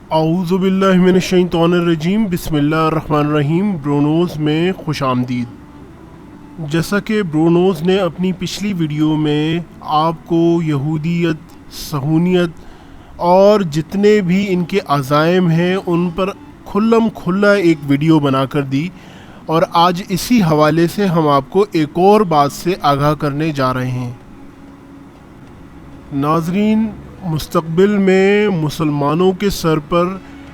اعوذ باللہ من الشیطان الرجیم، بسم اللہ الرحمن الرحیم۔ برونوز میں خوش آمدید۔ جیسا کہ برونوز نے اپنی پچھلی ویڈیو میں آپ کو یہودیت، صہیونیت اور جتنے بھی ان کے عزائم ہیں ان پر کھلم کھلا ایک ویڈیو بنا کر دی، اور آج اسی حوالے سے ہم آپ کو ایک اور بات سے آگاہ کرنے جا رہے ہیں۔ ناظرین، مستقبل میں مسلمانوں کے سر پر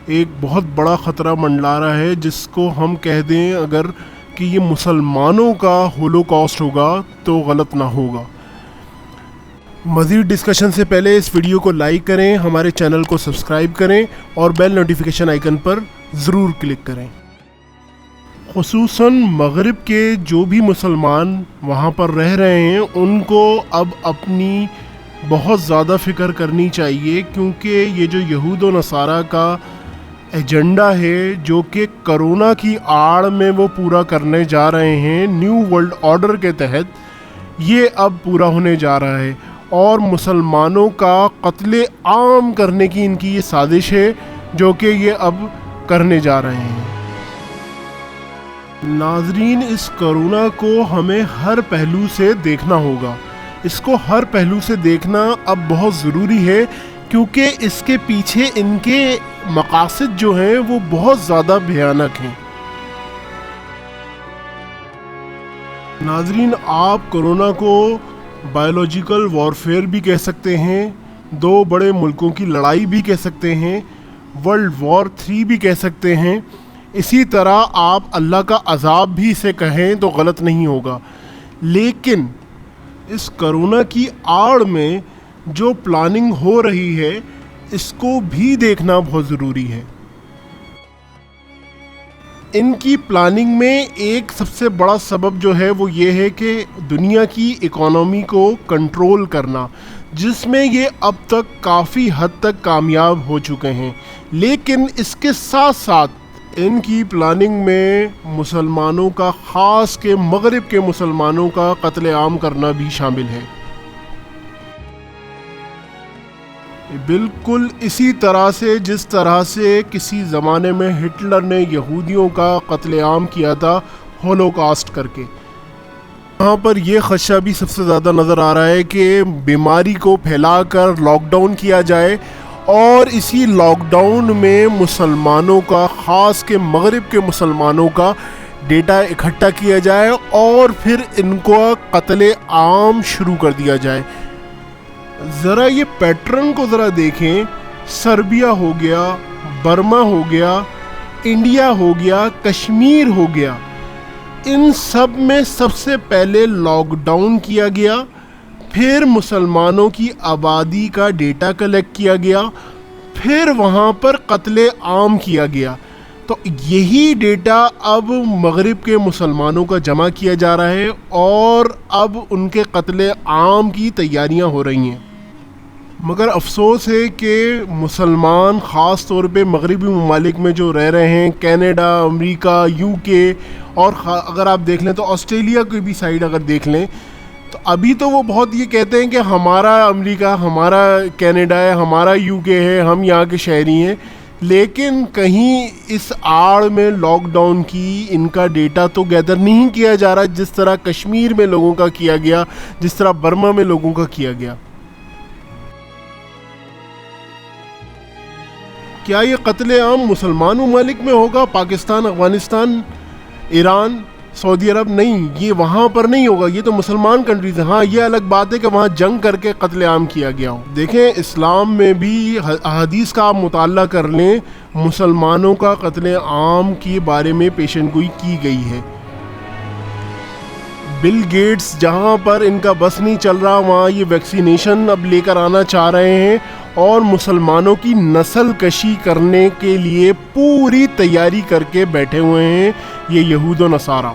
ایک بہت بڑا خطرہ منڈلا رہا ہے، جس کو ہم کہہ دیں اگر کہ یہ مسلمانوں کا ہولوکاسٹ ہوگا تو غلط نہ ہوگا۔ مزید ڈسکشن سے پہلے اس ویڈیو کو لائک کریں، ہمارے چینل کو سبسکرائب کریں اور بیل نوٹیفیکیشن آئیکن پر ضرور کلک کریں۔ خصوصاً مغرب کے جو بھی مسلمان وہاں پر رہ رہے ہیں ان کو اب اپنی بہت زیادہ فکر کرنی چاہیے، کیونکہ یہ جو یہود و نصارہ کا ایجنڈا ہے جو کہ کرونا کی آڑ میں وہ پورا کرنے جا رہے ہیں نیو ورلڈ آرڈر کے تحت، یہ اب پورا ہونے جا رہا ہے، اور مسلمانوں کا قتل عام کرنے کی ان کی یہ سازش ہے جو کہ یہ اب کرنے جا رہے ہیں۔ ناظرین، اس کرونا کو ہمیں ہر پہلو سے دیکھنا ہوگا، اس کو ہر پہلو سے دیکھنا اب بہت ضروری ہے، کیونکہ اس کے پیچھے ان کے مقاصد جو ہیں وہ بہت زیادہ بھیانک ہیں۔ ناظرین، آپ کرونا کو بایولوجیکل وارفیئر بھی کہہ سکتے ہیں، دو بڑے ملکوں کی لڑائی بھی کہہ سکتے ہیں، ورلڈ وار 3 بھی کہہ سکتے ہیں، اسی طرح آپ اللہ کا عذاب بھی اسے کہیں تو غلط نہیں ہوگا۔ لیکن اس کرونا کی آڑ میں جو پلاننگ ہو رہی ہے اس کو بھی دیکھنا بہت ضروری ہے۔ ان کی پلاننگ میں ایک سب سے بڑا سبب جو ہے وہ یہ ہے کہ دنیا کی اکانومی کو کنٹرول کرنا، جس میں یہ اب تک کافی حد تک کامیاب ہو چکے ہیں، لیکن اس کے ساتھ ساتھ ان کی پلاننگ میں مسلمانوں کا، خاص کے مغرب کے مسلمانوں کا قتل عام کرنا بھی شامل ہے۔ بالکل اسی طرح سے جس طرح سے کسی زمانے میں ہٹلر نے یہودیوں کا قتل عام کیا تھا ہولوکاسٹ کر کے، یہاں پر یہ خدشہ بھی سب سے زیادہ نظر آ رہا ہے کہ بیماری کو پھیلا کر لاک ڈاؤن کیا جائے، اور اسی لاک ڈاؤن میں مسلمانوں کا، خاص کے مغرب کے مسلمانوں کا ڈیٹا اکٹھا کیا جائے اور پھر ان کو قتل عام شروع کر دیا جائے۔ ذرا یہ پیٹرن کو ذرا دیکھیں، سربیا ہو گیا، برما ہو گیا، انڈیا ہو گیا، کشمیر ہو گیا، ان سب میں سب سے پہلے لاک ڈاؤن کیا گیا، پھر مسلمانوں کی آبادی کا ڈیٹا کلیکٹ کیا گیا، پھر وہاں پر قتل عام کیا گیا۔ تو یہی ڈیٹا اب مغرب کے مسلمانوں کا جمع کیا جا رہا ہے، اور اب ان کے قتل عام کی تیاریاں ہو رہی ہیں۔ مگر افسوس ہے کہ مسلمان خاص طور پہ مغربی ممالک میں جو رہ رہے ہیں، کینیڈا، امریکہ، UK، اور اگر آپ دیکھ لیں تو آسٹریلیا کی بھی سائڈ اگر دیکھ لیں تو ابھی تو وہ بہت یہ کہتے ہیں کہ ہمارا امریکہ، ہمارا کینیڈا ہے، ہمارا UK ہے، ہم یہاں کے شہری ہیں، لیکن کہیں اس آڑ میں لاک ڈاؤن کی ان کا ڈیٹا تو گیدر نہیں کیا جا رہا، جس طرح کشمیر میں لوگوں کا کیا گیا، جس طرح برما میں لوگوں کا کیا گیا۔ کیا یہ قتل عام مسلمان ممالک میں ہوگا؟ پاکستان، افغانستان، ایران، سعودی عرب؟ نہیں، یہ وہاں پر نہیں ہوگا، یہ تو مسلمان کنٹریز ہیں۔ ہاں، یہ الگ بات ہے کہ وہاں جنگ کر کے قتل عام کیا گیا ہو۔ دیکھیں، اسلام میں بھی احادیث کا آپ مطالعہ کر لیں، مسلمانوں کا قتل عام کے بارے میں پیشن گوئی کی گئی ہے۔ بل گیٹس جہاں پر ان کا بس نہیں چل رہا، وہاں یہ ویکسینیشن اب لے کر آنا چاہ رہے ہیں، اور مسلمانوں کی نسل کشی کرنے کے لیے پوری تیاری کر کے بیٹھے ہوئے ہیں یہ یہود و نصارہ۔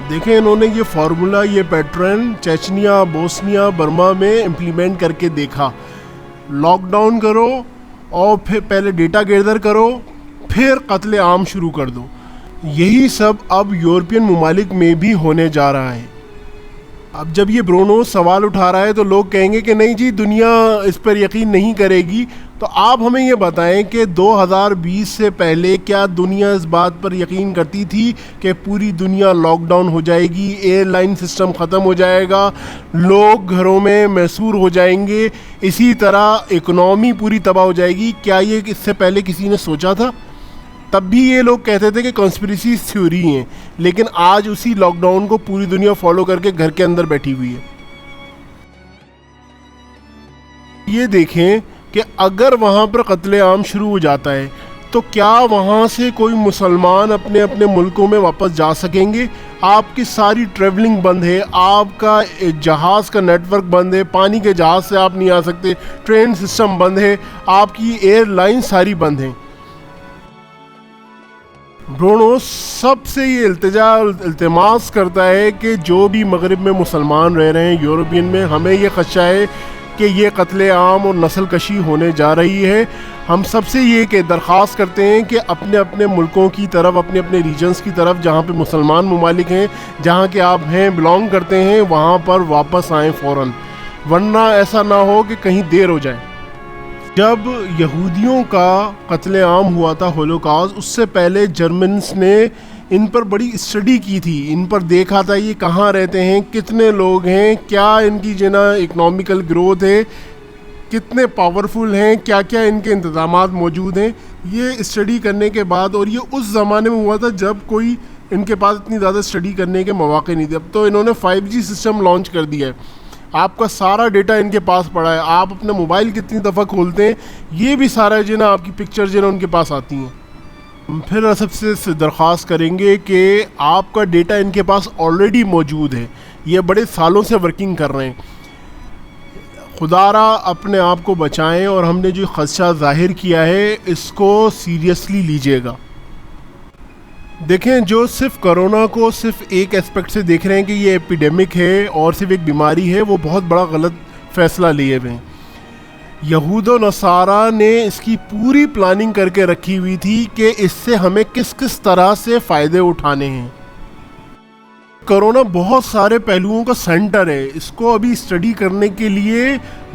دیکھیں، انہوں نے یہ فارمولا، یہ پیٹرن چیچنیا، بوسنیا، برما میں امپلیمنٹ کر کے دیکھا۔ لاک ڈاؤن کرو اور پھر پہلے ڈیٹا گیدر کرو، پھر قتل عام شروع کر دو۔ یہی سب اب یورپین ممالک میں بھی ہونے جا رہا ہے۔ اب جب یہ برونو سوال اٹھا رہا ہے تو لوگ کہیں گے کہ نہیں جی، دنیا اس پر یقین نہیں کرے گی، تو آپ ہمیں یہ بتائیں کہ 2020 سے پہلے کیا دنیا اس بات پر یقین کرتی تھی کہ پوری دنیا لاک ڈاؤن ہو جائے گی، ایئر لائن سسٹم ختم ہو جائے گا، لوگ گھروں میں محصور ہو جائیں گے، اسی طرح اکنامی پوری تباہ ہو جائے گی؟ کیا یہ اس سے پہلے کسی نے سوچا تھا؟ تب بھی یہ لوگ کہتے تھے کہ کنسپریسی تھیوری ہیں، لیکن آج اسی لاک ڈاؤن کو پوری دنیا فالو کر کے گھر کے اندر بیٹھی ہوئی ہے۔ یہ دیکھیں کہ اگر وہاں پر قتل عام شروع ہو جاتا ہے تو کیا وہاں سے کوئی مسلمان اپنے اپنے ملکوں میں واپس جا سکیں گے؟ آپ کی ساری ٹریولنگ بند ہے، آپ کا جہاز کا نیٹ ورک بند ہے، پانی کے جہاز سے آپ نہیں آ سکتے، ٹرین سسٹم بند ہے، آپ کی ایئر لائن ساری بند ہیں۔ برونو سب سے یہ التماس کرتا ہے کہ جو بھی مغرب میں مسلمان رہ رہے ہیں، یورپین میں، ہمیں یہ خدشہ ہے کہ یہ قتل عام اور نسل کشی ہونے جا رہی ہے۔ ہم سب سے یہ کہ درخواست کرتے ہیں کہ اپنے اپنے ملکوں کی طرف، اپنے اپنے ریجنز کی طرف جہاں پہ مسلمان ممالک ہیں، جہاں کہ آپ ہیں، بلانگ کرتے ہیں، وہاں پر واپس آئیں فوراً، ورنہ ایسا نہ ہو کہ کہیں دیر ہو جائے۔ جب یہودیوں کا قتل عام ہوا تھا ہولوکاسٹ، اس سے پہلے جرمنس نے ان پر بڑی اسٹڈی کی تھی، ان پر دیکھا تھا یہ کہاں رہتے ہیں، کتنے لوگ ہیں، کیا ان کی اکنامیکل گروتھ ہے، کتنے پاورفل ہیں، کیا کیا ان کے انتظامات موجود ہیں۔ یہ اسٹڈی کرنے کے بعد، اور یہ اس زمانے میں ہوا تھا جب کوئی ان کے پاس اتنی زیادہ اسٹڈی کرنے کے مواقع نہیں تھے۔ اب تو انہوں نے 5G سسٹم لانچ کر دیا ہے، آپ کا سارا ڈیٹا ان کے پاس پڑا ہے، آپ اپنا موبائل کتنی دفعہ کھولتے ہیں یہ بھی سارا آپ کی پکچر ان کے پاس آتی ہیں۔ پھر سب سے درخواست کریں گے کہ آپ کا ڈیٹا ان کے پاس آلریڈی موجود ہے، یہ بڑے سالوں سے ورکنگ کر رہے ہیں، خدا را اپنے آپ کو بچائیں، اور ہم نے جو خدشہ ظاہر کیا ہے اس کو سیریسلی لیجئے گا۔ دیکھیں، جو صرف کرونا کو صرف ایک ایسپیکٹ سے دیکھ رہے ہیں کہ یہ ایپیڈیمک ہے اور صرف ایک بیماری ہے، وہ بہت بڑا غلط فیصلہ لیے ہوئے ہیں۔ یہود و نصارہ نے اس کی پوری پلاننگ کر کے رکھی ہوئی تھی کہ اس سے ہمیں کس کس طرح سے فائدے اٹھانے ہیں۔ کرونا بہت سارے پہلوؤں کا سینٹر ہے، اس کو ابھی اسٹڈی کرنے کے لیے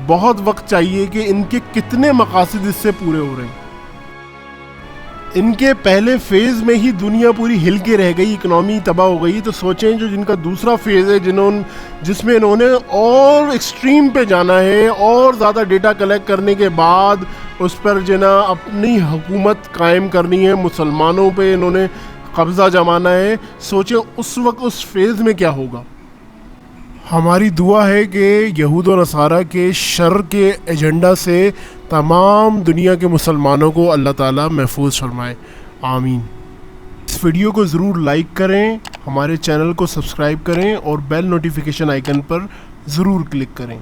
بہت وقت چاہیے کہ ان کے کتنے مقاصد اس سے پورے ہو رہے ہیں۔ ان کے پہلے فیز میں ہی دنیا پوری ہل کے رہ گئی، اکنامی تباہ ہو گئی، تو سوچیں جو جن کا دوسرا فیز ہے جس میں انہوں نے اور ایکسٹریم پہ جانا ہے، اور زیادہ ڈیٹا کلیکٹ کرنے کے بعد اس پر اپنی حکومت قائم کرنی ہے، مسلمانوں پہ انہوں نے قبضہ جمانا ہے، سوچیں اس وقت اس فیز میں کیا ہوگا۔ ہماری دعا ہے کہ یہود و نصارہ کے شر کے ایجنڈا سے تمام دنیا کے مسلمانوں کو اللہ تعالیٰ محفوظ فرمائے، آمین۔ اس ویڈیو کو ضرور لائک کریں، ہمارے چینل کو سبسکرائب کریں اور بیل نوٹیفیکیشن آئیکن پر ضرور کلک کریں۔